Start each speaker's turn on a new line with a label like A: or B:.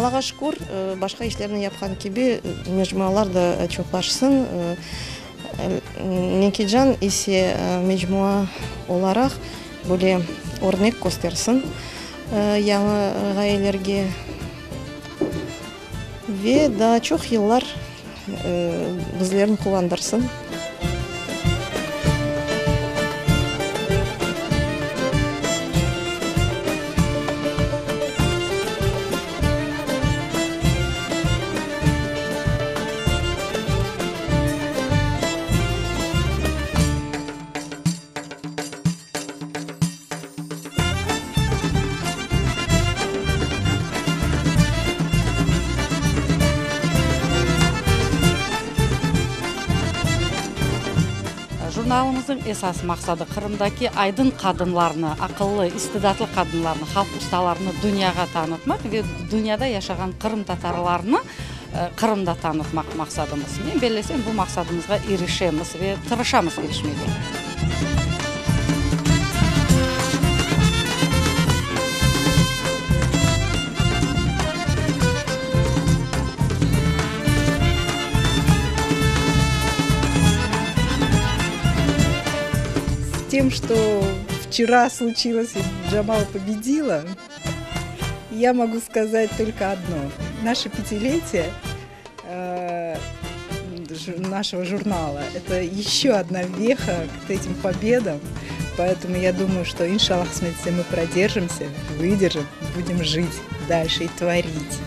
A: Аллага шүкүр, башка иштерни япкан кеби мejmualar да чоңлашсын. Некижан исе mejmua olarak böyle örnek göstersin yanı гаилерге ve daha çok yıllar bizlerini kullandırsın.
B: Журналымыздың esas мақсады Қырымдaki айдын kadınlarını, akıllı, istidatlı kadınlarını, halk ustalarını dünyaya tanıtmak ve dünyada yaşayan Kırım Tatarlarını Kırım'da tanıtmak maqsadımız. Ben belesem bu maqsadımızga erişemiz ve tırışamız erişmeye.
C: Тем, что вчера случилось и Джамал победила, я могу сказать только одно. Наше пятилетие нашего журнала – это еще одна веха к этим победам. Поэтому я думаю, что, иншаллах, мы продержимся, выдержим, будем жить дальше и творить.